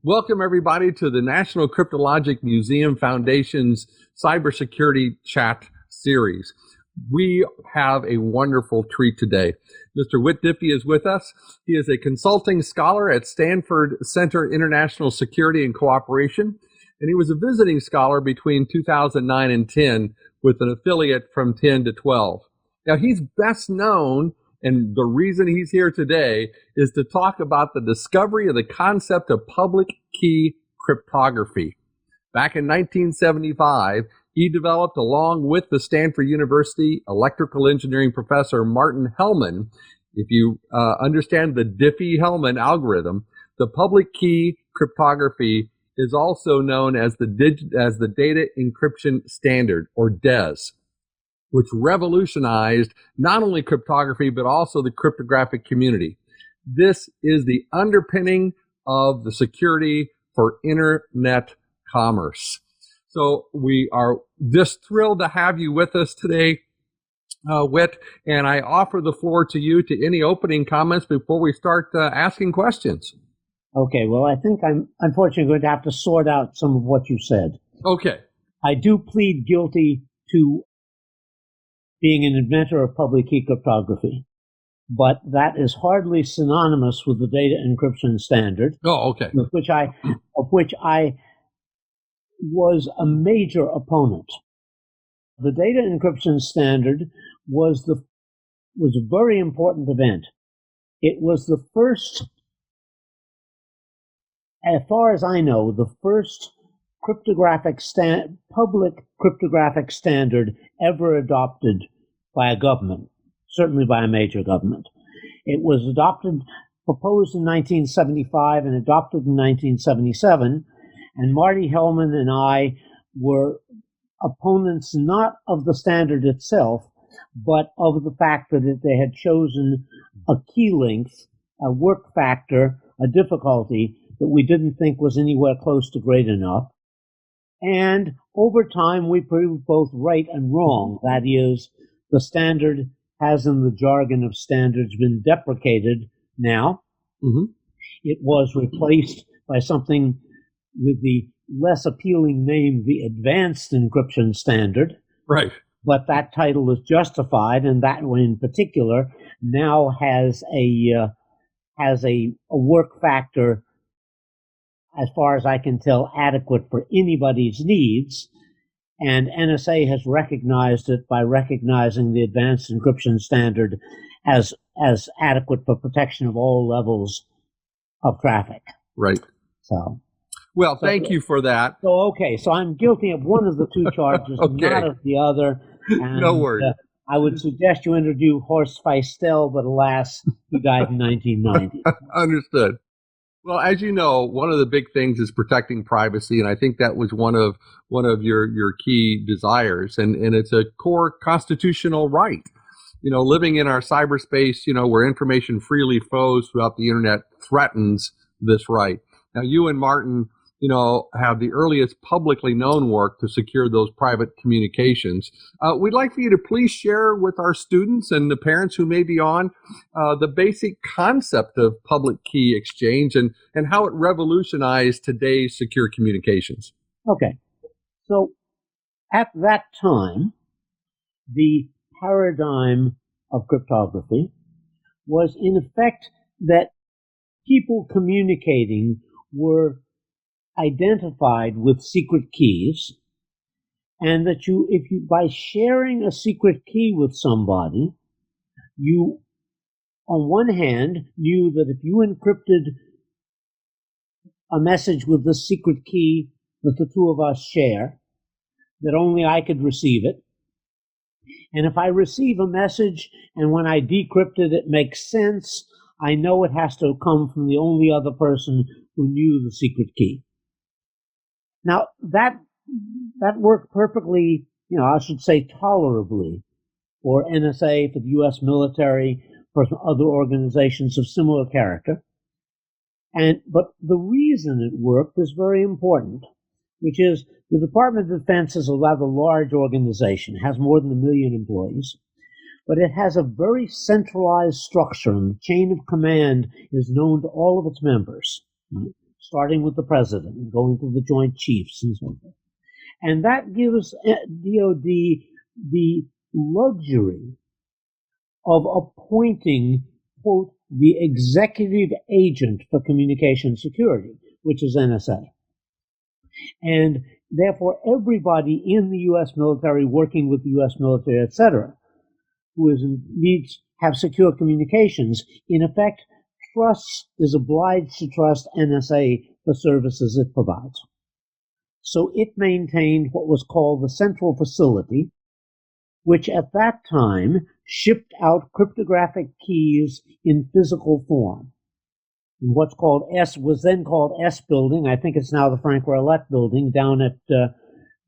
Welcome, everybody, to the National Cryptologic Museum Foundation's Cybersecurity Chat series. We have a wonderful treat today. Mr. Whitfield Diffie is with us. He is a consulting scholar at Stanford Center International Security and Cooperation, and he was a visiting scholar between 2009 and 10 with an affiliate from 10 to 12. Now, he's best known, and the reason he's here today is to talk about the discovery of the concept of public key cryptography. Back in 1975, he developed, along with the Stanford University electrical engineering professor Martin Hellman, if you understand the Diffie-Hellman algorithm, the public key cryptography is also known as the Data Encryption Standard, or DES, which revolutionized not only cryptography, but also the cryptographic community. This is the underpinning of the security for internet commerce. So we are just thrilled to have you with us today, Whit, and I offer the floor to you to any opening comments before we start asking questions. Okay, well, I think I'm unfortunately going to have to sort out some of what you said. Okay. I do plead guilty to being an inventor of public key cryptography, but that is hardly synonymous with the Data Encryption Standard. Oh, okay. Of which I was a major opponent. The Data Encryption Standard was a very important event. It was the first, as far as I know, the first public cryptographic standard ever adopted by a government, certainly by a major government. It was proposed in 1975 and adopted in 1977, and Marty Hellman and I were opponents not of the standard itself, but of the fact that they had chosen a key length, a work factor, a difficulty that we didn't think was anywhere close to great enough. And over time, we proved both right and wrong. That is, the standard has, in the jargon of standards, been deprecated now. Mm-hmm. It was replaced by something with the less appealing name, the Advanced Encryption Standard. Right. But that title is justified, and that one in particular now has a work factor, as far as I can tell, adequate for anybody's needs, and NSA has recognized it by recognizing the Advanced Encryption Standard as adequate for protection of all levels of traffic. Right. Well, thank you for that. So I'm guilty of one of the two charges, not of the other. And, no worries. I would suggest you interview Horst Feistel, but alas, he died in 1990. Understood. Well, as you know, one of the big things is protecting privacy, and I think that was one of your key desires, and it's a core constitutional right. You know, living in our cyberspace, where information freely flows throughout the internet threatens this right. Now, you and Martin, have the earliest publicly known work to secure those private communications. We'd like for you to please share with our students and the parents who may be on the basic concept of public key exchange and how it revolutionized today's secure communications. Okay. So at that time, the paradigm of cryptography was in effect that people communicating were identified with secret keys, and that by sharing a secret key with somebody, you, on one hand, knew that if you encrypted a message with the secret key that the two of us share, that only I could receive it. And if I receive a message and when I decrypt it, it makes sense, I know it has to come from the only other person who knew the secret key. Now, that worked perfectly, I should say tolerably, for NSA, for the U.S. military, for other organizations of similar character. But the reason it worked is very important, which is the Department of Defense is a rather large organization, has more than 1 million employees, but it has a very centralized structure, and the chain of command is known to all of its members. starting with the president and going to the Joint Chiefs and so forth. And that gives DOD the luxury of appointing, quote, the executive agent for communication security, which is NSA. And therefore, everybody in the U.S. military, working with the U.S. military, etc., who needs have secure communications, in effect, is obliged to trust NSA for services it provides. So it maintained what was called the central facility, which at that time shipped out cryptographic keys in physical form. And what's called was then called S Building. I think it's now the Frank Roulette Building down at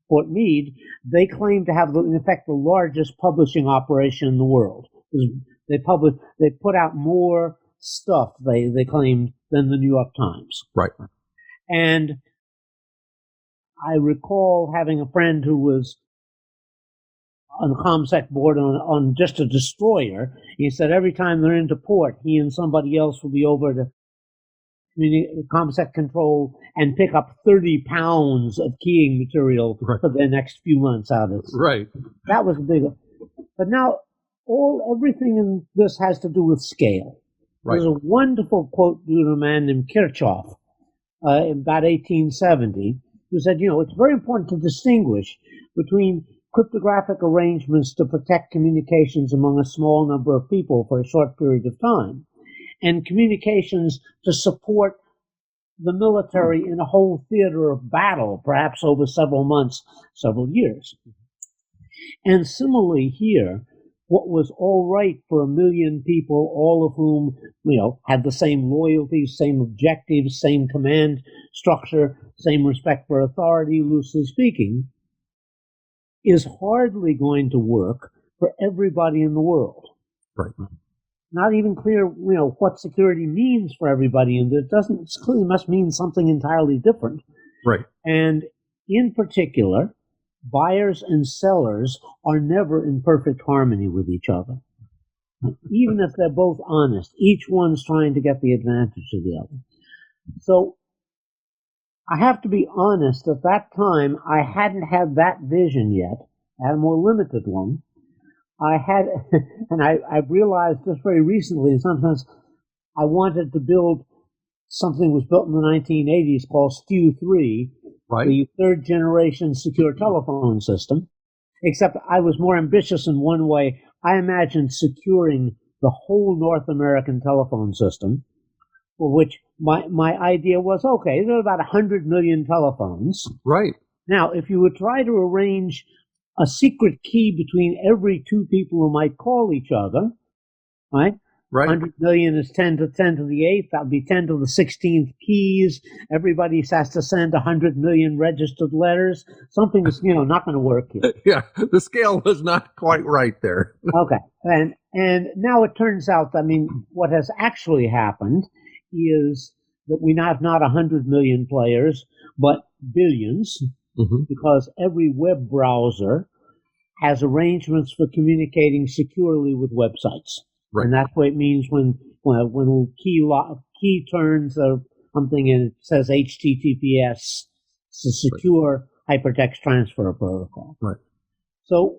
Fort Meade. They claim to have, in effect, the largest publishing operation in the world. They put out more stuff, they claimed, than the New York Times. Right. And I recall having a friend who was on the ComSec board on just a destroyer. He said every time they're into port, he and somebody else will be over to ComSec control and pick up 30 pounds of keying material for the next few months out of it. Right. That was a big one. But now everything in this has to do with scale. Right. There's a wonderful quote due to a man named Kirchhoff in about 1870, who said, it's very important to distinguish between cryptographic arrangements to protect communications among a small number of people for a short period of time, and communications to support the military in a whole theater of battle, perhaps over several months, several years. And similarly here, what was all right for 1 million people, all of whom, had the same loyalties, same objectives, same command structure, same respect for authority, loosely speaking, is hardly going to work for everybody in the world. Right. Not even clear, what security means for everybody, and it clearly must mean something entirely different. Right. And in particular, buyers and sellers are never in perfect harmony with each other. Even if they're both honest, each one's trying to get the advantage of the other. So I have to be honest, at that time, I hadn't had that vision yet. I had a more limited one. I had, and I realized just very recently, in some sense, I wanted to build something that was built in the 1980s called STU-3, right, the third generation secure telephone system, except I was more ambitious in one way. I imagined securing the whole North American telephone system, for which my idea was, okay, there are about 100 million telephones. Right. Now, if you would try to arrange a secret key between every two people who might call each other, right? Right. 100 million is 10 to the 8th. That would be 10 to the 16th keys. Everybody has to send 100 million registered letters. Something is, not going to work here. Yeah, the scale was not quite right there. Okay. And now it turns out, what has actually happened is that we now have not 100 million players, but billions, because every web browser has arrangements for communicating securely with websites. Right. And that's what it means when key turns or something and it says HTTPS. It's a secure hypertext transfer protocol. Right. So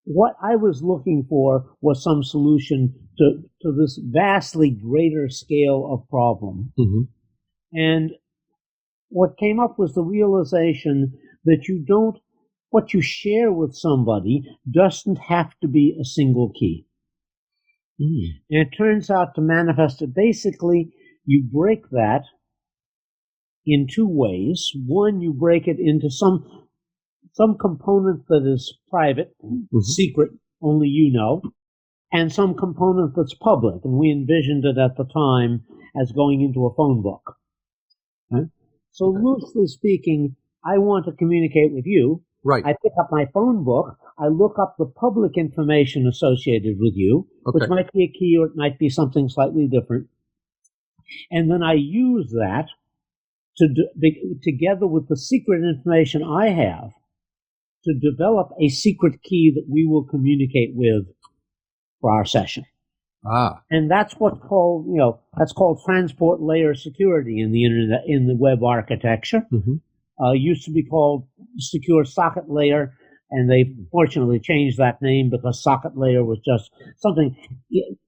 what I was looking for was some solution to this vastly greater scale of problem. And what came up was the realization that what you share with somebody doesn't have to be a single key. And it turns out to manifest it. Basically, you break that in two ways. One, you break it into some component that is private, secret, only you know, and some component that's public. And we envisioned it at the time as going into a phone book. Okay? So loosely speaking, I want to communicate with you. Right. I pick up my phone book. I look up the public information associated with you, which might be a key or it might be something slightly different. And then I use that together with the secret information I have to develop a secret key that we will communicate with for our session. Ah. And that's what's called, that's called transport layer security in the internet, in the web architecture. Used to be called secure socket layer, and they fortunately changed that name because socket layer was just something,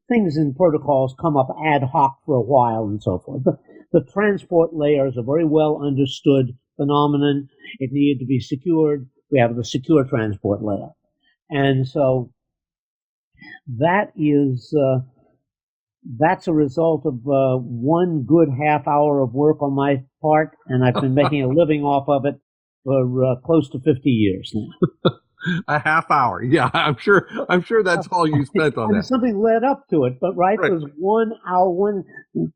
things in protocols come up ad hoc for a while and so forth. But the transport layer is a very well understood phenomenon. It needed to be secured. We have the secure transport layer. And so that is, that's a result of one good half hour of work on my part, and I've been making a living off of it for close to 50 years now. A half hour. Yeah, I'm sure that's all you spent on that. Something led up to it, but right. It was 1 hour,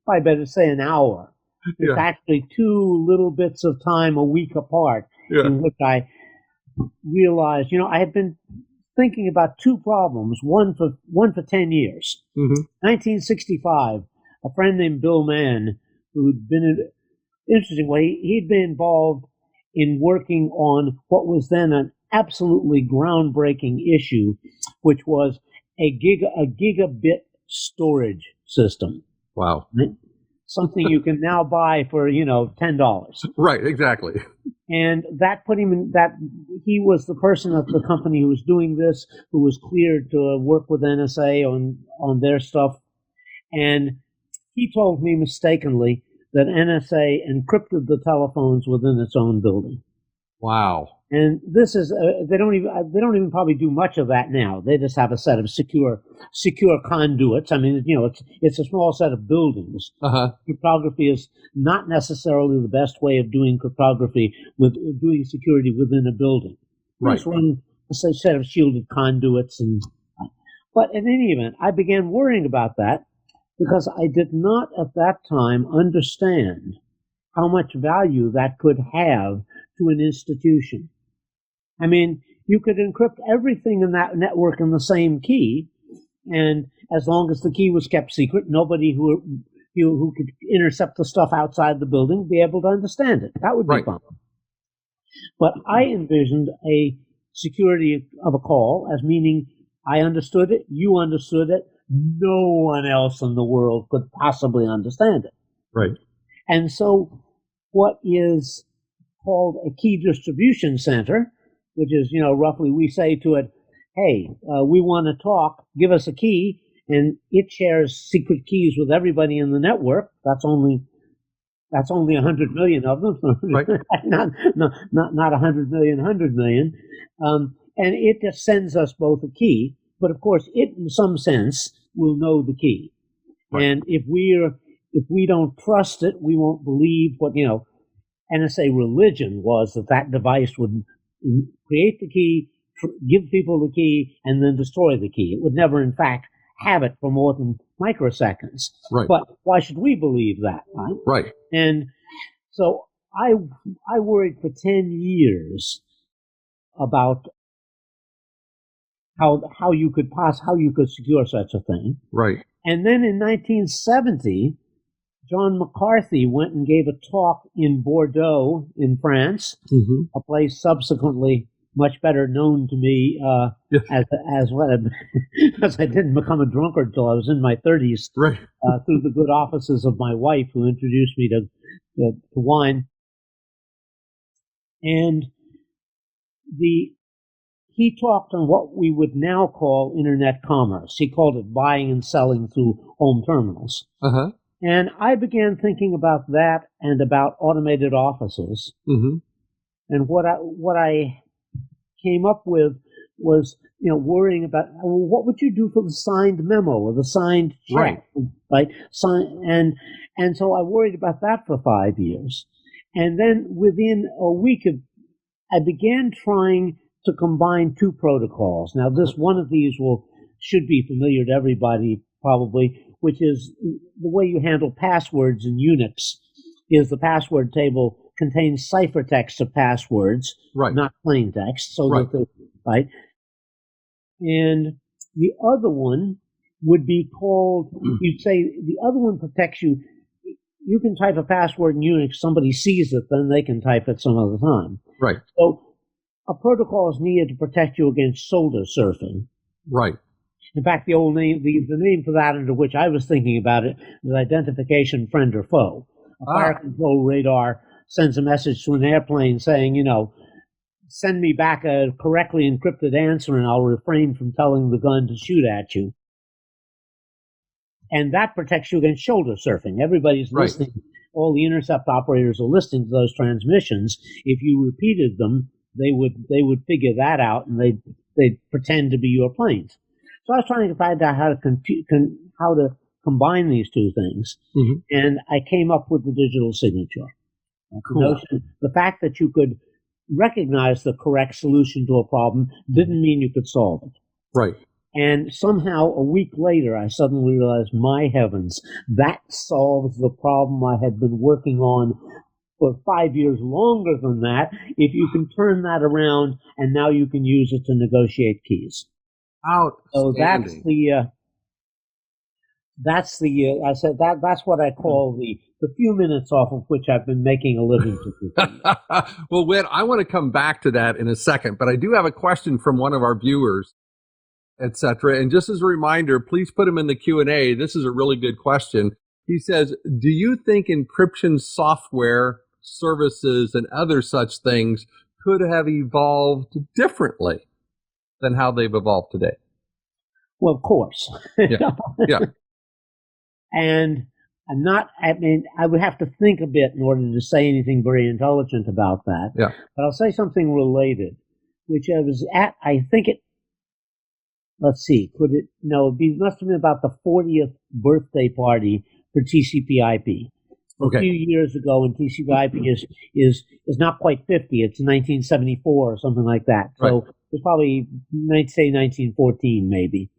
I better say an hour. It's actually 2 little bits of time a week apart in which I realized, I had been thinking about 2 problems, one for 10 years. 1965, a friend named Bill Mann, who'd been in an interesting way, he'd been involved in working on what was then an absolutely groundbreaking issue, which was a gigabit storage system. Wow. Something you can now buy for, $10. Right, exactly. And that put him in that he was the person at the company who was doing this, who was cleared to work with NSA on their stuff. And he told me mistakenly that NSA encrypted the telephones within its own building. Wow. And this is they don't even probably do much of that now. They just have a set of secure conduits. I mean, it's a small set of buildings. Cryptography is not necessarily the best way of doing cryptography with doing security within a building. Right. Just run a set of shielded conduits but in any event, I began worrying about that because I did not at that time understand how much value that could have to an institution. I mean, you could encrypt everything in that network in the same key, and as long as the key was kept secret, nobody who could intercept the stuff outside the building would be able to understand it. That would be fine. But I envisioned a security of a call as meaning I understood it, you understood it, no one else in the world could possibly understand it. Right. And so what is called a key distribution center, which is, roughly we say to it, hey, we want to talk, give us a key, and it shares secret keys with everybody in the network. That's only 100 million of them, right. not 100 million, 100 million. And it just sends us both a key, but of course it, in some sense, will know the key. Right. And if we don't trust it, we won't believe what, NSA religion was that device would create the key, give people the key, and then destroy the key. It would never, in fact, have it for more than microseconds. Right. But why should we believe that? Right. Right. And so I worried for 10 years about how you could secure such a thing. Right. And then in 1970, John McCarthy went and gave a talk in Bordeaux in France, a place subsequently much better known to me as I didn't become a drunkard until I was in my 30s, right. Through the good offices of my wife, who introduced me to wine. And he talked on what we would now call internet commerce. He called it buying and selling through home terminals. And I began thinking about that and about automated offices. And what I came up with was, worrying about, well, what would you do for the signed memo or the signed check? Right. And so I worried about that for 5 years. And then within a week I began trying to combine 2 protocols. Now, one of these should be familiar to everybody probably, which is the way you handle passwords in Unix. Is the password table contains ciphertext of passwords, not plain text. So right. And the other one would be called. You'd say the other one protects you. You can type a password in Unix. Somebody sees it, then they can type it some other time. Right. So a protocol is needed to protect you against shoulder surfing. Right. In fact, the old name, the name for that under which I was thinking about it was identification friend or foe. A fire control radar sends a message to an airplane saying, send me back a correctly encrypted answer and I'll refrain from telling the gun to shoot at you. And that protects you against shoulder surfing. Everybody's listening. All the intercept operators are listening to those transmissions. If you repeated them, they would figure that out and they'd pretend to be your planes. So I was trying to find out how to combine these two things, and I came up with the digital signature. Cool. The fact that you could recognize the correct solution to a problem didn't mean you could solve it. Right. And somehow a week later, I suddenly realized, my heavens, that solves the problem I had been working on for 5 years longer than that, if you can turn that around and now you can use it to negotiate keys. So that's that's what I call the few minutes off of which I've been making a living. Well, Whit, I want to come back to that in a second, but I do have a question from one of our viewers, etc. And just as a reminder, please put them in the Q&A. This is a really good question. He says, do you think encryption software, services, and other such things could have evolved differently than how they've evolved today? Well, of course. Yeah. And I would have to think a bit in order to say anything very intelligent about that. Yeah. But I'll say something related, which I was at, let's see, must have been about the 40th birthday party for TCP/IP. Okay. A few years ago, when TCP/IP is not quite 50, it's 1974 or something like that. So it's probably, say 1914 maybe.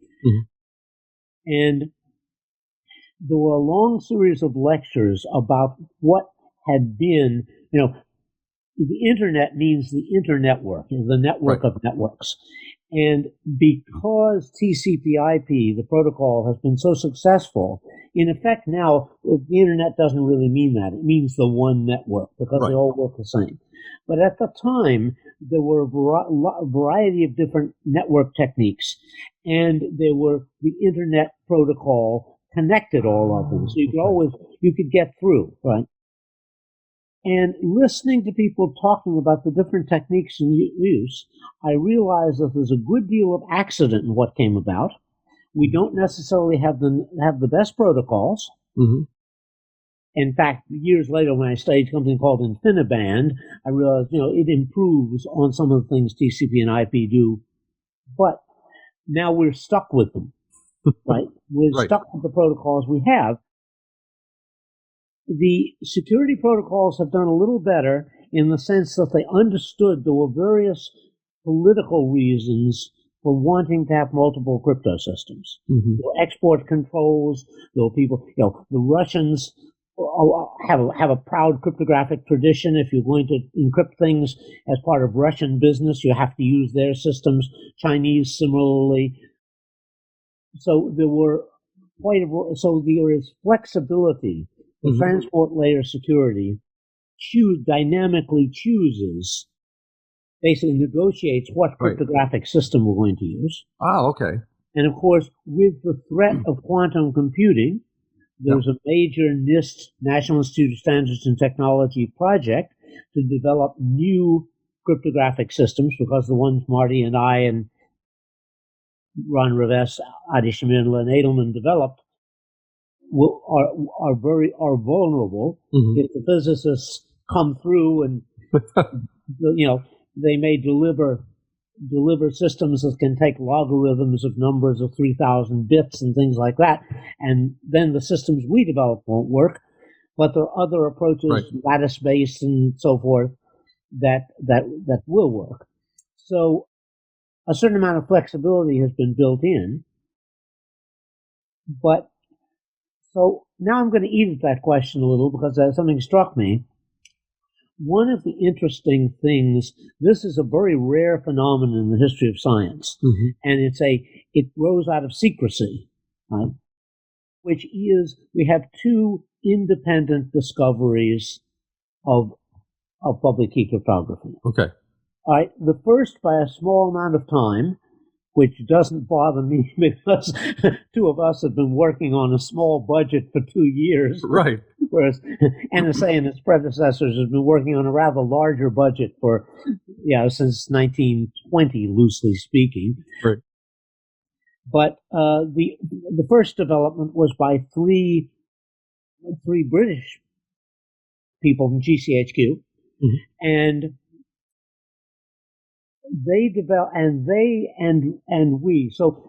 And there were a long series of lectures about what had been, the internet means the internetwork, the network of networks. And because TCP/IP, the protocol, has been so successful, in effect now, the internet doesn't really mean that. It means the one network, because they all work the same. But at the time, there were a variety of different network techniques, and there were the internet protocol connected all of them. So you could get through, right? And listening to people talking about the different techniques in use, I realized that there's a good deal of accident in what came about. We don't necessarily have the best protocols. In fact, years later, when I studied something called InfiniBand, I realized, it improves on some of the things TCP and IP do, but now we're stuck with them, right? We're stuck with the protocols we have. The security protocols have done a little better in the sense that they understood there were various political reasons for wanting to have multiple crypto systems. There were export controls. There were people, the Russians have a proud cryptographic tradition. If you're going to encrypt things as part of Russian business, you have to use their systems. Chinese similarly. So there is flexibility. The transport layer security dynamically chooses, basically negotiates what cryptographic system we're going to use. Oh, okay. And of course, with the threat of quantum computing, there's a major NIST, National Institute of Standards and Technology project to develop new cryptographic systems, because the ones Marty and I and Ron Rivest, Adi Shimon, and Edelman developed are vulnerable. If the physicists come through and they may deliver systems that can take logarithms of numbers of 3,000 bits and things like that, and then the systems we develop won't work. But there are other approaches, lattice-based and so forth, that will work. So a certain amount of flexibility has been built in, but so now I'm going to eat at that question a little, because something struck me. One of the interesting things, this is a very rare phenomenon in the history of science, and it grows out of secrecy, right? Which is, we have two independent discoveries of public key cryptography. Okay. All right. The first, by a small amount of time, which doesn't bother me because two of us have been working on a small budget for 2 years. Right. Whereas NSA and its predecessors have been working on a rather larger budget for, since 1920, loosely speaking. Right. But the first development was by three British people from GCHQ, and they developed, and we. So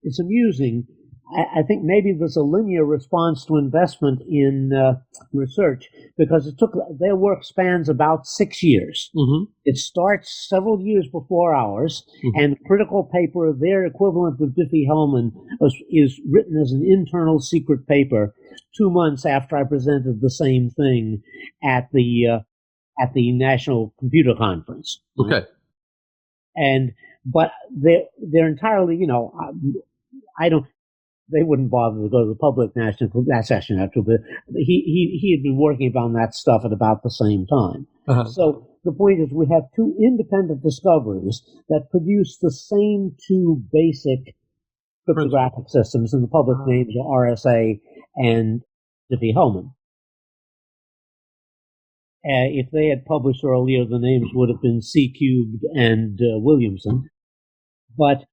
it's amusing. I think maybe there's a linear response to investment in research, because their work spans about 6 years. It starts several years before ours, and critical paper, their equivalent of Diffie-Hellman, is written as an internal secret paper 2 months after I presented the same thing at the National Computer Conference. Okay. But they're entirely, I don't. They wouldn't bother to go to the public national session after, but he had been working on that stuff at about the same time. So the point is, we have two independent discoveries that produce the same two basic cryptographic systems, and the public names are RSA and Diffie-Hellman. If they had published earlier, the names would have been C-Cubed and Williamson. But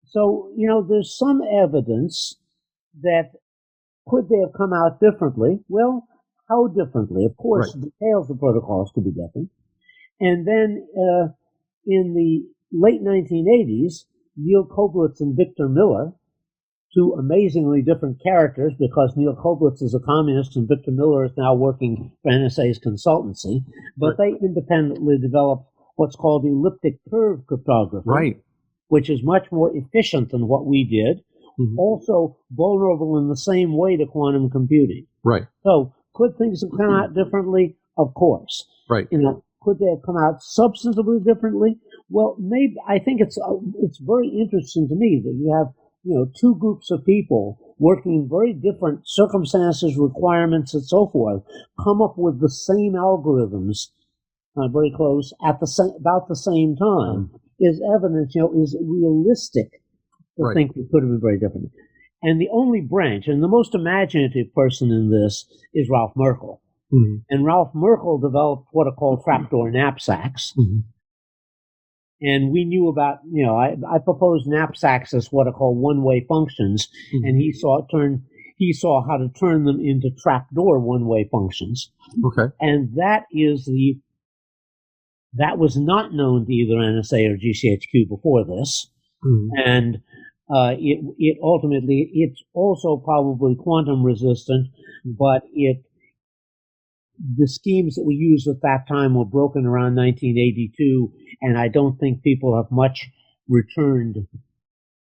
so, there's some evidence that could they have come out differently? Well, how differently? Of course, the details of protocols could be different. And then in the late 1980s, Neil Koblitz and Victor Miller, two amazingly different characters, because Neil Koblitz is a communist and Victor Miller is now working for NSA's consultancy, but they independently developed what's called elliptic curve cryptography, which is much more efficient than what we did, also vulnerable in the same way to quantum computing. Right. So could things have come out differently? Of course. Right. Could they have come out substantively differently? Well, maybe. I think it's very interesting to me that you have two groups of people working in very different circumstances, requirements, and so forth, come up with the same algorithms, very close about the same time. Is evidence, is realistic to think it could have been very different. And the only branch, and the most imaginative person in this, is Ralph Merkle. And Ralph Merkle developed what are called trapdoor knapsacks. And we knew about, I proposed knapsacks as what are called one-way functions, and he saw how to turn them into trapdoor one-way functions. Okay. And that was not known to either NSA or GCHQ before this. And it ultimately, it's also probably quantum resistant, but the schemes that we used at that time were broken around 1982, and I don't think people have much returned.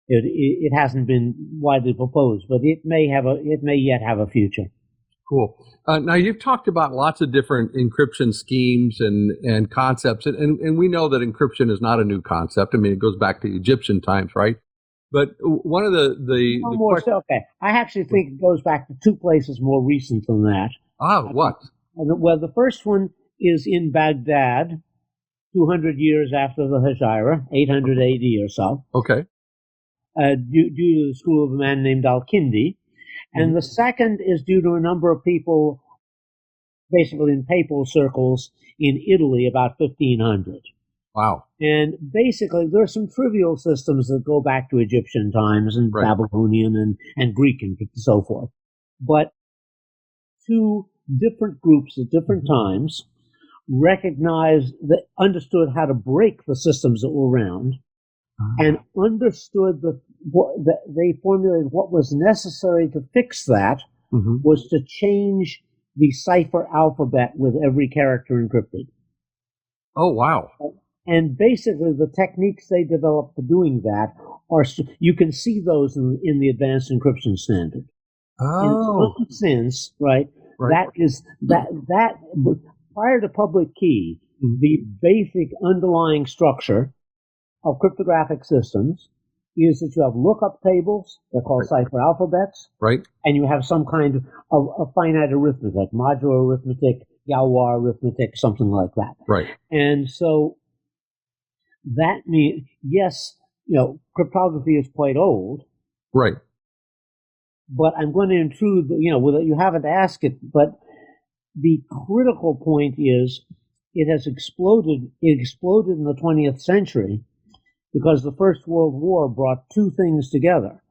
It hasn't been widely proposed, but it may yet have a future. Cool. Now, you've talked about lots of different encryption schemes and concepts, and we know that encryption is not a new concept. I mean, it goes back to Egyptian times, right? But one of okay. I actually think it goes back to two places more recent than that. What? Well, the first one is in Baghdad, 200 years after the Hijra, 800 AD or so. Okay. Due to the school of a man named Al-Kindi. And the second is due to a number of people, basically in papal circles in Italy, about 1500. Wow. And basically, there are some trivial systems that go back to Egyptian times and Babylonian and Greek and so forth. But two different groups at different times understood how to break the systems that were around, and understood they formulated what was necessary to fix that was to change the cipher alphabet with every character encrypted. Oh, wow. And basically, the techniques they developed for doing that you can see those in the Advanced Encryption Standard. Oh. In some sense, right? That is that prior to public key, the basic underlying structure of cryptographic systems is that you have lookup tables, they're called cipher alphabets, and you have some kind of finite arithmetic, modular arithmetic, Galois arithmetic, something like that. And so that means, yes, cryptography is quite old, Right. but I'm going to intrude, you haven't asked it, but the critical point is it has exploded. It exploded in the 20th century because the First World War brought two things together.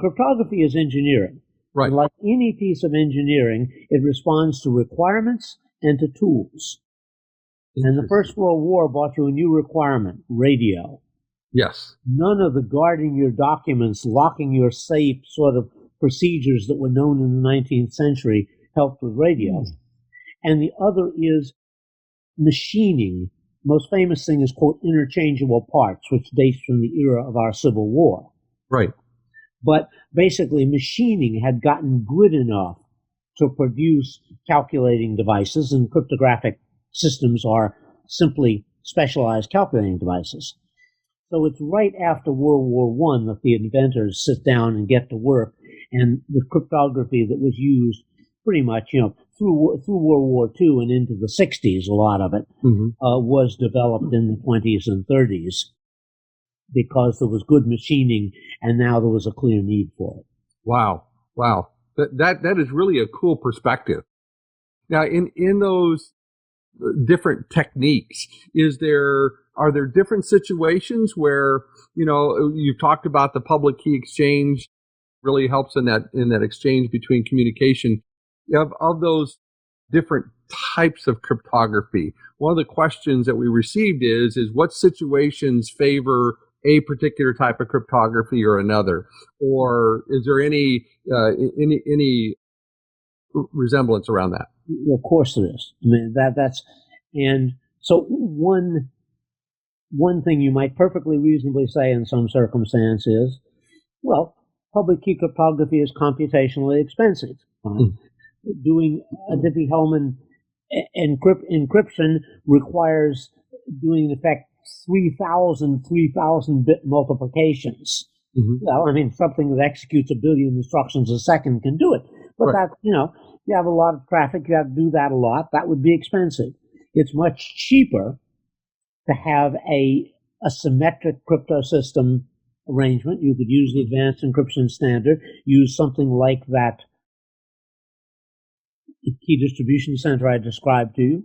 Cryptography is engineering. Right. And like any piece of engineering, it responds to requirements and to tools. And the First World War brought you a new requirement, radio. Yes. None of the guarding your documents, locking your safe sort of procedures that were known in the 19th century helped with radio. And the other is machining. Most famous thing is, quote, interchangeable parts, which dates from the era of our Civil War. Right. But basically, machining had gotten good enough to produce calculating devices, and cryptographic systems are simply specialized calculating devices. So it's right after World War I that the inventors sit down and get to work, and the cryptography that was used pretty much, through World War II and into the 60s, a lot of it was developed in the 20s and 30s because there was good machining, and now there was a clear need for it. Wow. That is really a cool perspective. Now, in those different techniques, are there different situations where, you've talked about the public key exchange really helps in that exchange between communication. Of those different types of cryptography, one of the questions that we received is what situations favor a particular type of cryptography or another, or is there any resemblance around that? Of course there is. I mean, and so one thing you might perfectly reasonably say in some circumstance is, well, public key cryptography is computationally expensive. Doing a Diffie-Hellman encryption requires doing, in effect, 3,000 bit multiplications. Well, I mean, something that executes 1 billion instructions a second can do it. But Right. that, you have a lot of traffic, you have to do that a lot. That would be expensive. It's much cheaper to have a symmetric crypto system arrangement. You could use the Advanced Encryption Standard, use something like that key distribution center I described to you,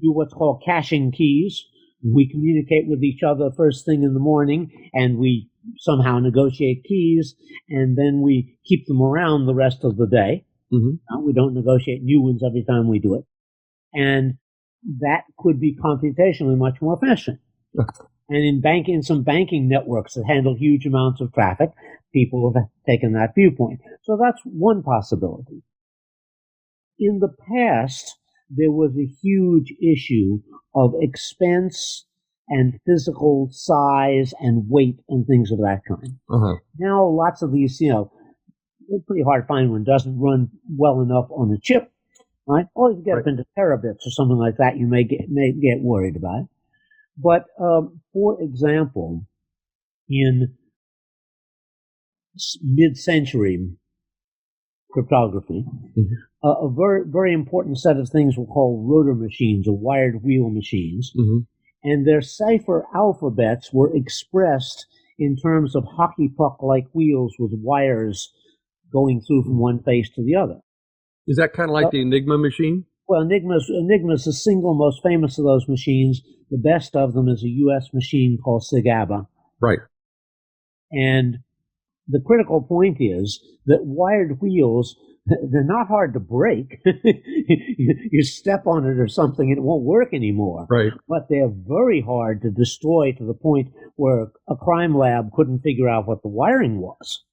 do what's called caching keys. We communicate with each other first thing in the morning, and we somehow negotiate keys, and then we keep them around the rest of the day. We don't negotiate new ones every time we do it. And that could be computationally much more efficient. And in some banking networks that handle huge amounts of traffic, people have taken that viewpoint. So that's one possibility. In the past, there was a huge issue of expense and physical size and weight and things of that kind. Now, lots of these, it's pretty hard to find one doesn't run well enough on a chip, right? Or if you get up into terabits or something like that, you may get worried about it. But, for example, in mid-century cryptography, a very, very important set of things were called rotor machines or wired wheel machines. And their cipher alphabets were expressed in terms of hockey puck-like wheels with wires going through from one face to the other. Is that kind of like the Enigma machine? Well, Enigma is the single most famous of those machines. The best of them is a U.S. machine called SIG-ABA. Right. And the critical point is that wired wheels, they're not hard to break. You step on it or something and it won't work anymore. Right. But they're very hard to destroy to the point where a crime lab couldn't figure out what the wiring was.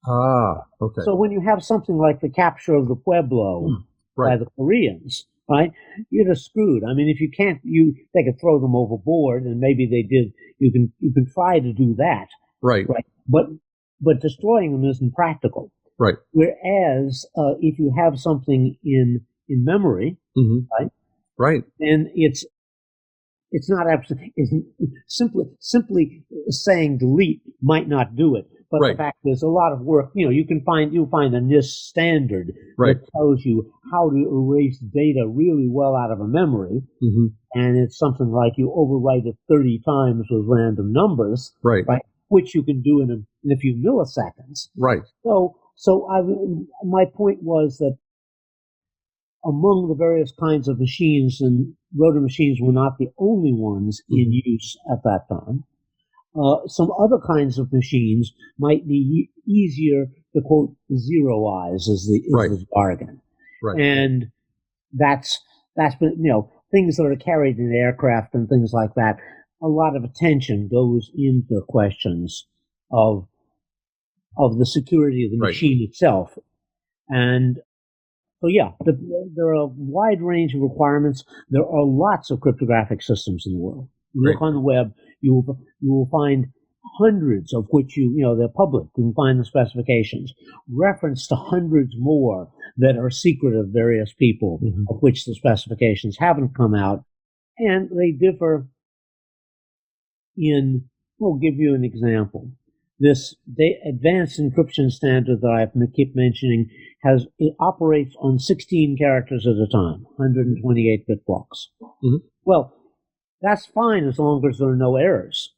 Okay. So when you have something like the capture of the Pueblo by the Koreans, right, you're just screwed. I mean, if you can't, they could throw them overboard, and maybe they did. You can try to do that. Right. But destroying them isn't practical. Right. Whereas if you have something in memory, right, then it's not simply saying delete might not do it, But Right. the fact is, a lot of work. You'll find a NIST standard Right. that tells you how to erase data really well out of a memory, Mm-hmm. and it's something like you overwrite it 30 times with random numbers, Right. which you can do in a few milliseconds. Right. My point was that among the various kinds of machines, and rotary machines were not the only ones in use at that time. Some other kinds of machines might be easier to quote zeroize is the jargon, Right. and that's been things that are carried in aircraft and things like that. A lot of attention goes into questions of the security of the machine itself, and so there are a wide range of requirements. There are lots of cryptographic systems in the world. You look on the web, you will find hundreds of which they're public. You can find the specifications. Reference to hundreds more that are secret of various people, of which the specifications haven't come out. And they differ in, we'll give you an example. This advanced encryption standard that I keep mentioning it operates on 16 characters at a time, 128-bit blocks. Mm-hmm. Well, that's fine as long as there are no errors.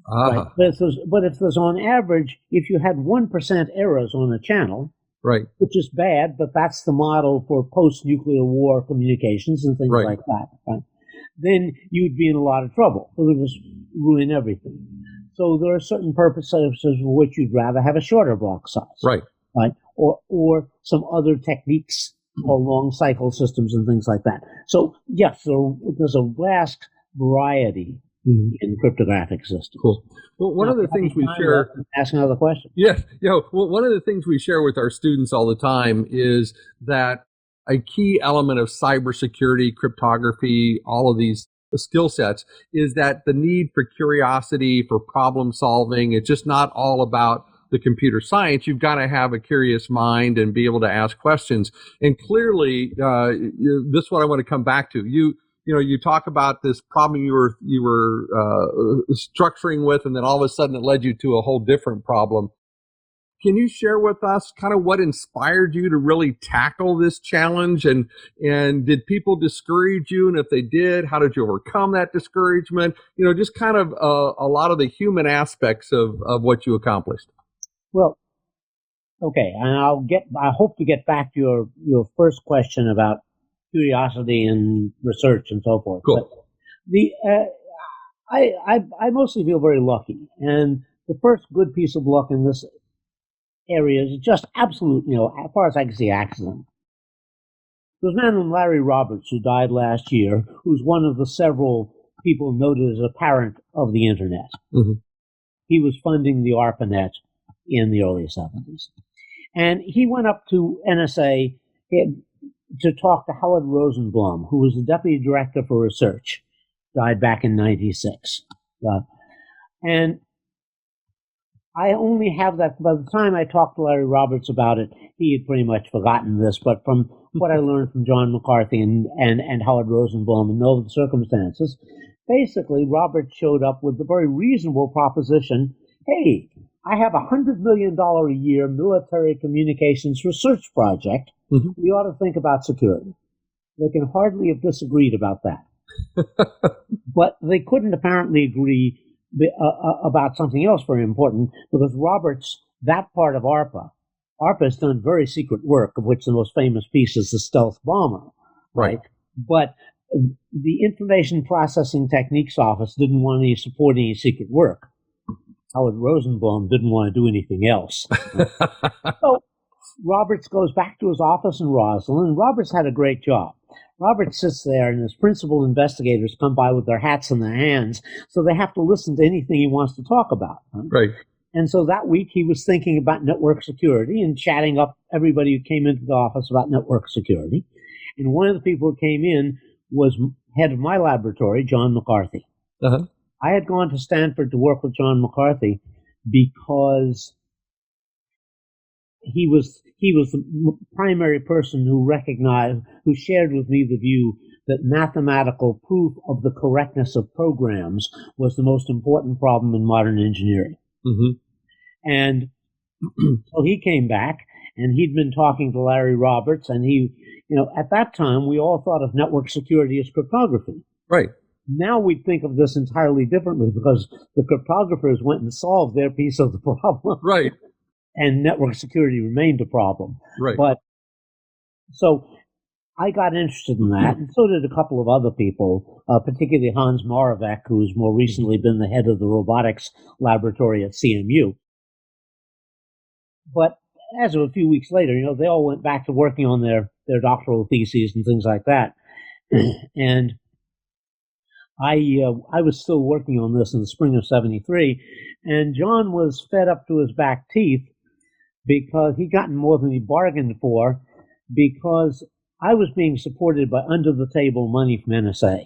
Right? But if there's on average, if you had 1% errors on a channel, right, which is bad, but that's the model for post-nuclear war communications and things like that, right? Then you'd be in a lot of trouble. It would just ruin everything. So there are certain purposes for which you'd rather have a shorter block size, right? Or some other techniques or long cycle systems and things like that. So yes, there's a vast variety in cryptographic systems. Cool. Well, one of the things we share. Ask another question. Yes. Well, one of the things we share with our students all the time is that a key element of cybersecurity, cryptography, all of these skill sets is that the need for curiosity, for problem solving. It's just not all about the computer science. You've got to have a curious mind and be able to ask questions. And clearly, this is what I want to come back to. You talk about this problem you were structuring with, and then all of a sudden it led you to a whole different problem. Can you share with us kind of what inspired you to really tackle this challenge? And did people discourage you? And if they did, how did you overcome that discouragement? Just kind of a lot of the human aspects of what you accomplished. Well, okay, and I hope to get back to your first question about curiosity and research and so forth. Cool. But I mostly feel very lucky, and the first good piece of luck in this area is just absolute, as far as I can see, accident. There's a man named Larry Roberts who died last year, who's one of the several people noted as a parent of the internet. Mm-hmm. He was funding the ARPANET in the early 70s. And he went up to NSA to talk to Howard Rosenblum, who was the deputy director for research, died back in 96. And I only have that, by the time I talked to Larry Roberts about it, he had pretty much forgotten this, but from what I learned from John McCarthy and Howard Rosenblum and know the circumstances, basically Roberts showed up with the very reasonable proposition, hey, I have $100 million a year military communications research project. Mm-hmm. We ought to think about security. They can hardly have disagreed about that. But they couldn't apparently agree about something else very important, because Roberts, that part of ARPA has done very secret work, of which the most famous piece is the stealth bomber, right? But the Information Processing Techniques Office didn't want to support any secret work. Howard Rosenblum didn't want to do anything else. So Roberts goes back to his office in Roslyn, and Roberts had a great job. Roberts sits there, and his principal investigators come by with their hats in their hands, so they have to listen to anything he wants to talk about. Right. And so that week he was thinking about network security and chatting up everybody who came into the office about network security. And one of the people who came in was head of my laboratory, John McCarthy. Uh-huh. I had gone to Stanford to work with John McCarthy because he was the primary person who shared with me the view that mathematical proof of the correctness of programs was the most important problem in modern engineering. Mm-hmm. And so he came back, and he'd been talking to Larry Roberts, and at that time, we all thought of network security as cryptography. Right. Now we think of this entirely differently because the cryptographers went and solved their piece of the problem. Right. And network security remained a problem. Right. But so I got interested in that, and so did a couple of other people, particularly Hans Moravec, who's more recently been the head of the robotics laboratory at CMU. But as of a few weeks later, they all went back to working on their doctoral theses and things like that. And I was still working on this in the spring of '73, and John was fed up to his back teeth because he'd gotten more than he bargained for, because I was being supported by under-the-table money from NSA.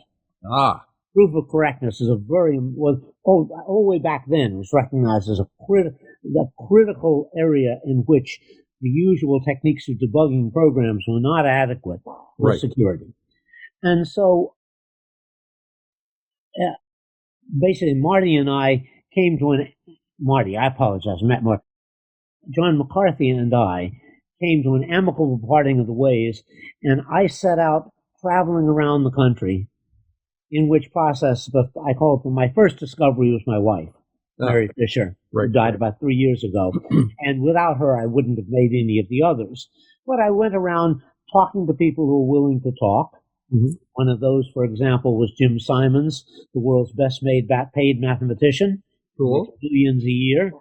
Proof of correctness is all the way back then was recognized as the critical area in which the usual techniques of debugging programs were not adequate for security. And so basically Marty and I came to John McCarthy and I came to an amicable parting of the ways, and I set out traveling around the country, in which process, I call it, my first discovery was my wife, Mary Fisher, who died about 3 years ago. And without her, I wouldn't have made any of the others. But I went around talking to people who were willing to talk. Mm-hmm. One of those, for example, was Jim Simons, the world's best paid mathematician. Cool. Billions a year.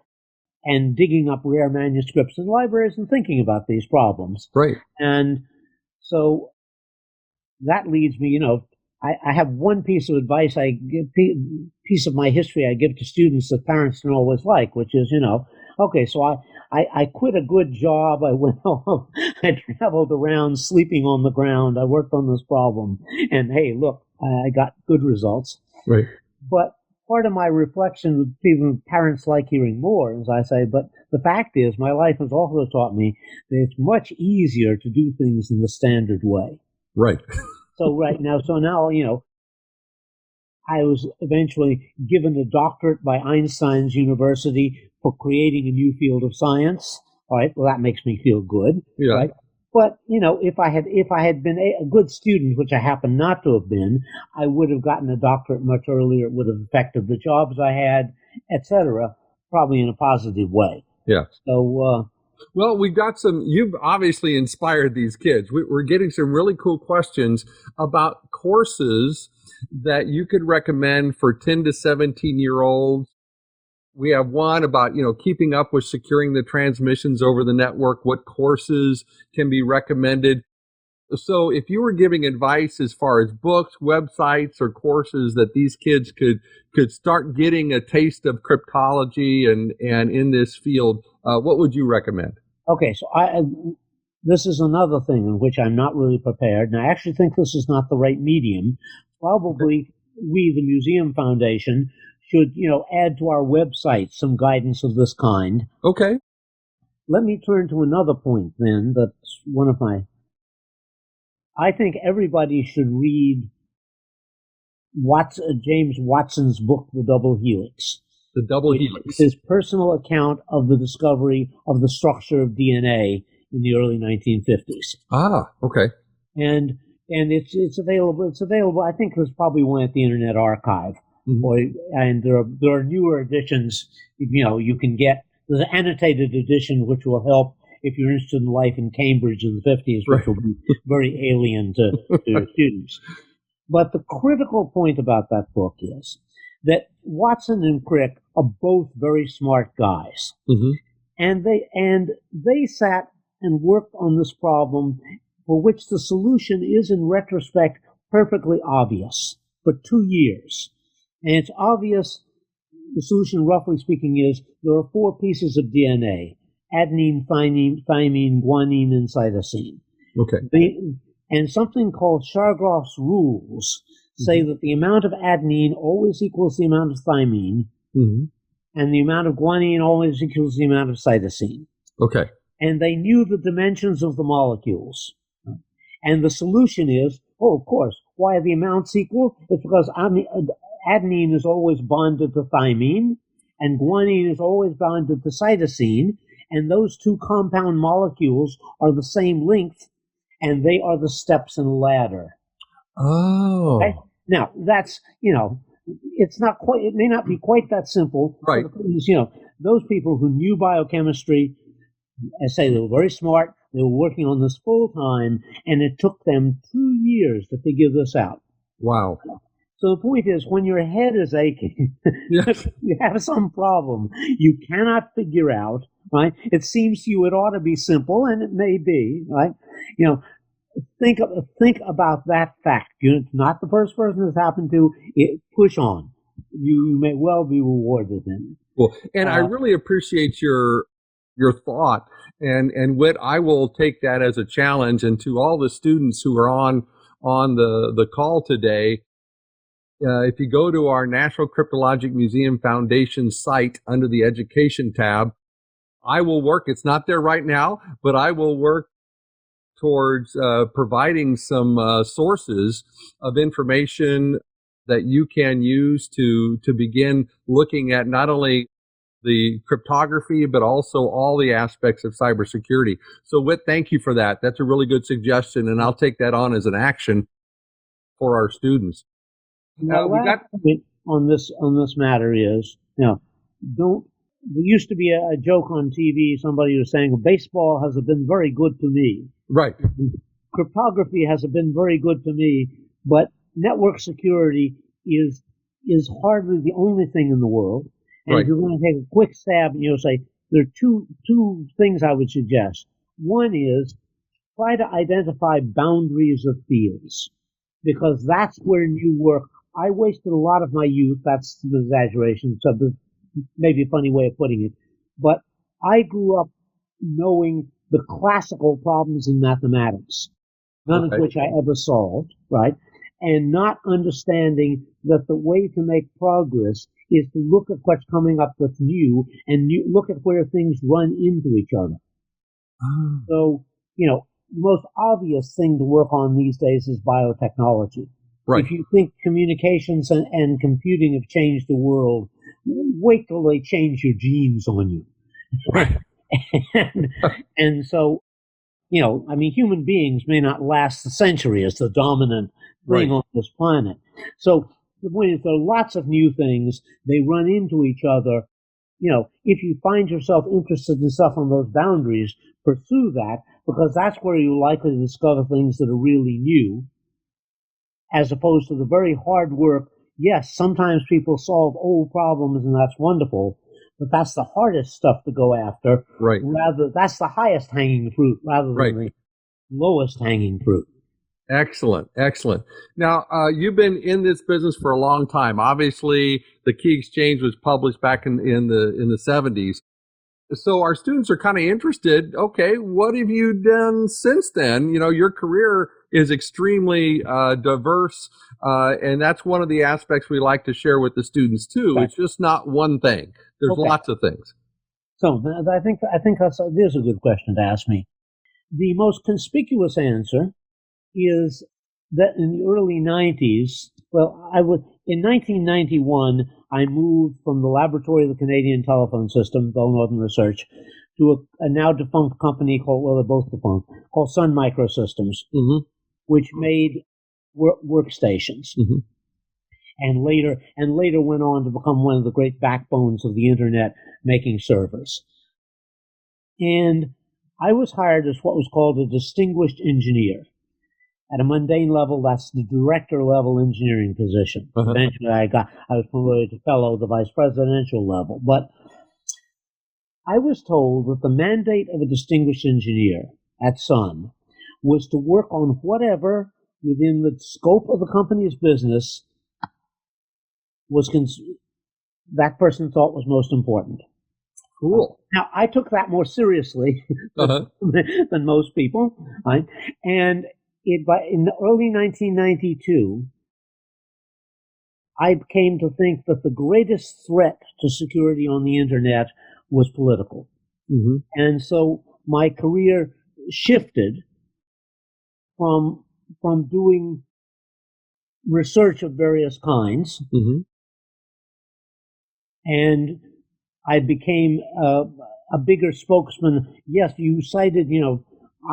And digging up rare manuscripts in libraries and thinking about these problems. Right. And so that leads me, I have one piece of advice piece of my history I give to students that parents don't always like, which is, okay, so I quit a good job. I went home. I traveled around sleeping on the ground. I worked on this problem. And hey, look, I got good results. Right. But part of my reflection with people, parents like hearing more, as I say, but the fact is my life has also taught me that it's much easier to do things in the standard way. Right. So now, I was eventually given a doctorate by Einstein's University for creating a new field of science. All right, well, that makes me feel good. Yeah. Right? But, if I had been a good student, which I happen not to have been, I would have gotten a doctorate much earlier. It would have affected the jobs I had, etc., probably in a positive way. Yeah. So, well, we got you've obviously inspired these kids. We're getting some really cool questions about courses that you could recommend for 10 to 17-year-olds. We have one about, keeping up with securing the transmissions over the network, what courses can be recommended. So if you were giving advice as far as books, websites, or courses that these kids could start getting a taste of cryptology and in this field, what would you recommend? Okay, so this is another thing in which I'm not really prepared, and I actually think this is not the right medium. Probably we, the Museum Foundation, should, add to our website some guidance of this kind. Okay. Let me turn to another point then. That's one of I think everybody should read James Watson's book, The Double Helix. The Double Helix. It's his personal account of the discovery of the structure of DNA in the early 1950s. Ah, okay. And it's available. It's available. I think there's probably one at the Internet Archive. Mm-hmm. And there are newer editions. You can get the annotated edition, which will help if you're interested in life in Cambridge in the 50s, which will be very alien to students. But the critical point about that book is that Watson and Crick are both very smart guys, mm-hmm. and they sat and worked on this problem, for which the solution is, in retrospect, perfectly obvious, for 2 years. And it's obvious, the solution, roughly speaking, is there are 4 pieces of DNA: adenine, thymine, guanine, and cytosine. Okay. And something called Chargaff's rules say that the amount of adenine always equals the amount of thymine, mm-hmm. and the amount of guanine always equals the amount of cytosine. Okay. And they knew the dimensions of the molecules. And the solution is, of course, why are the amounts equal? It's because adenine is always bonded to thymine, and guanine is always bound to the cytosine, and those two compound molecules are the same length, and they are the steps in a ladder. Oh. Okay? Now, that's, it's not quite, it may not be quite that simple. Right. But the thing is, those people who knew biochemistry, I say they were very smart, they were working on this full time, and it took them 2 years to figure this out. Wow. So the point is, when your head is aching, Yes. you have some problem you cannot figure out, right? It seems to you it ought to be simple, and it may be, right? Think about that fact. You're not the first person this happened to. Push on. You may well be rewarded in it. Well, and I really appreciate your thought, and Whit, I will take that as a challenge. And to all the students who are on the call today, if you go to our National Cryptologic Museum Foundation site under the Education tab, I will work. It's not there right now, but I will work towards providing some sources of information that you can use to begin looking at not only the cryptography, but also all the aspects of cybersecurity. So, Whit, thank you for that. That's a really good suggestion, and I'll take that on as an action for our students. Now, last point on this matter is, don't. There used to be a joke on TV. Somebody was saying, well, baseball has been very good to me. Right. Cryptography has been very good to me, but network security is hardly the only thing in the world. And if you're going to take a quick stab and say, there are two things I would suggest. One is try to identify boundaries of fields, because that's where new work. I wasted a lot of my youth. That's an exaggeration. So maybe a funny way of putting it. But I grew up knowing the classical problems in mathematics, none of which I ever solved, right? And not understanding that the way to make progress is to look at what's coming up that's new and look at where things run into each other. So, the most obvious thing to work on these days is biotechnology. Right. If you think communications and computing have changed the world, wait till they change your genes on you. Right. and so, human beings may not last a century as the dominant thing on this planet. So the point is, there are lots of new things. They run into each other. If you find yourself interested in stuff on those boundaries, pursue that, because that's where you're likely to discover things that are really new, as opposed to the very hard work. Yes, sometimes people solve old problems, and that's wonderful, but that's the hardest stuff to go after. Right. That's the highest hanging fruit rather than the lowest hanging fruit. Excellent. Now, you've been in this business for a long time. Obviously, the Key Exchange was published back in the 70s. So our students are kind of interested. Okay, what have you done since then? Your career is extremely diverse, and that's one of the aspects we like to share with the students too. Right. It's just not one thing. There's lots of things. So I think there's a good question to ask me. The most conspicuous answer is that in the early 90s, in 1991, I moved from the laboratory of the Canadian Telephone System, Bell Northern Research, to a now defunct company they're both defunct, called Sun Microsystems, which made workstations. And later went on to become one of the great backbones of the internet, making servers. And I was hired as what was called a distinguished engineer. At a mundane level, that's the director level engineering position. Eventually, I was promoted to fellow, the vice presidential level. But I was told that the mandate of a distinguished engineer at Sun was to work on whatever within the scope of the company's business that person thought was most important. Cool. Now, I took that more seriously than most people, right? And in the early 1992, I came to think that the greatest threat to security on the internet was political. And so my career shifted from doing research of various kinds and I became a bigger spokesman. Yes, you cited,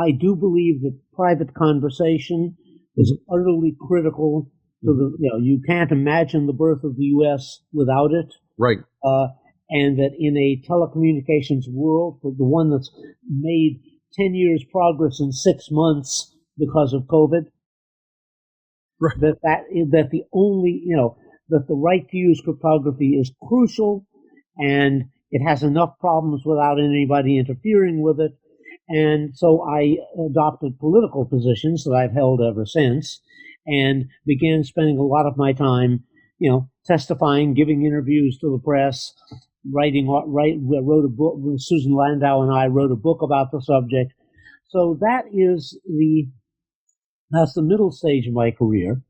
I do believe that private conversation is utterly critical to you can't imagine the birth of the U.S. without it. Right. And that in a telecommunications world, the one that's made 10 years progress in 6 months because of COVID, right. that the only, that the right to use cryptography is crucial, and it has enough problems without anybody interfering with it. And so I adopted political positions that I've held ever since, and began spending a lot of my time, testifying, giving interviews to the press, wrote a book. Susan Landau and I wrote a book about the subject. So that's the middle stage of my career.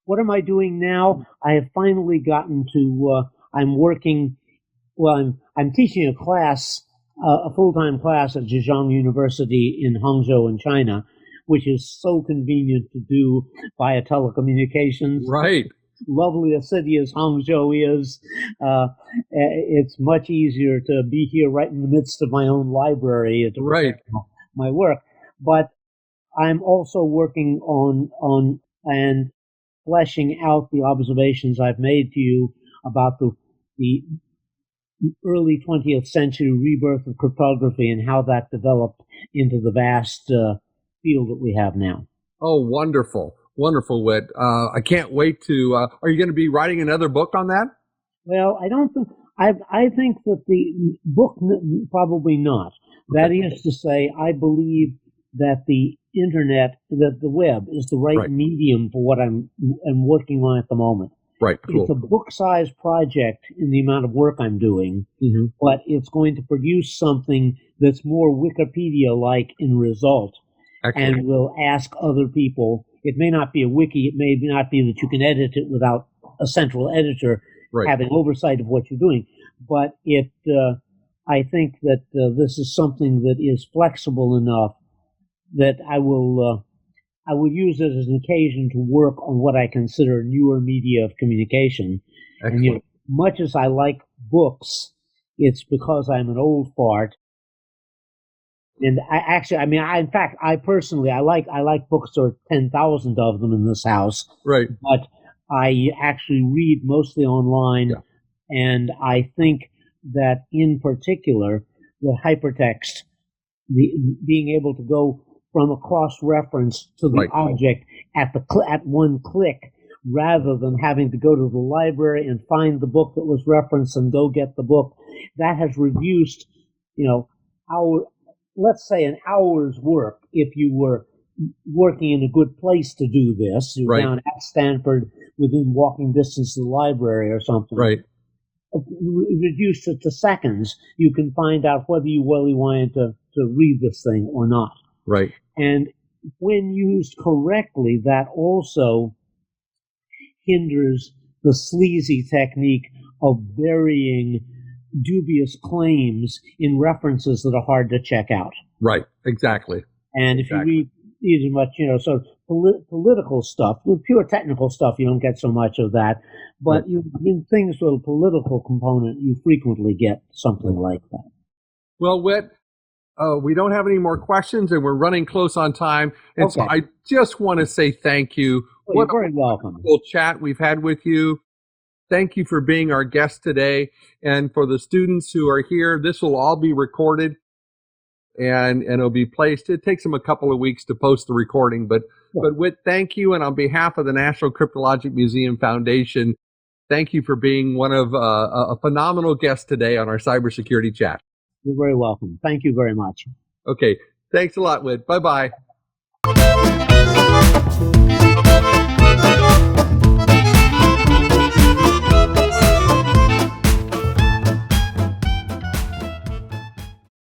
What am I doing now? I have finally gotten to, I'm teaching a class, a full-time class at Zhejiang University in Hangzhou in China, which is so convenient to do via telecommunications. Right. Lovely a city as Hangzhou is, it's much easier to be here right in the midst of my own library to right. my work. But I'm also working on and fleshing out the observations I've made to you about the early 20th century rebirth of cryptography and how that developed into the vast field that we have now. Oh, wonderful. Wonderful, Whit. I can't wait to, are you going to be writing another book on that? Well, I don't think, I think that the book, probably not. That is to say, I believe that the internet, that the web is the right medium for what I'm working on at the moment. Right, cool. It's a book-sized project in the amount of work I'm doing, but it's going to produce something that's more Wikipedia-like in result. Excellent. And will ask other people. It may not be a wiki. It may not be that you can edit it without a central editor having oversight of what you're doing. But I think that this is something that is flexible enough that I will use it as an occasion to work on what I consider newer media of communication. Excellent. And much as I like books, it's because I'm an old fart. And I personally like books. There are 10,000 of them in this house. Right. But I actually read mostly online, and I think that in particular, the hypertext, being able to go from a cross-reference to the object at one click, rather than having to go to the library and find the book that was referenced and go get the book, that has reduced, let's say an hour's work if you were working in a good place to do this. You're down at Stanford within walking distance of the library or something. Right. Reduced it to seconds. You can find out whether you really wanted to read this thing or not. Right. And when used correctly, that also hinders the sleazy technique of burying dubious claims in references that are hard to check out. Right, exactly. And if you read as much, political stuff, pure technical stuff, you don't get so much of that. But in things with a political component, you frequently get something like that. Well, Whit, we don't have any more questions, and we're running close on time. And so I just want to say thank you. Well, you're very welcome. What a wonderful chat we've had with you. Thank you for being our guest today. And for the students who are here, this will all be recorded and it'll be placed. It takes them a couple of weeks to post the recording, but Whit, thank you. And on behalf of the National Cryptologic Museum Foundation, thank you for being one of a phenomenal guest today on our cybersecurity chat. You're very welcome. Thank you very much. Okay. Thanks a lot, Whit. Bye-bye.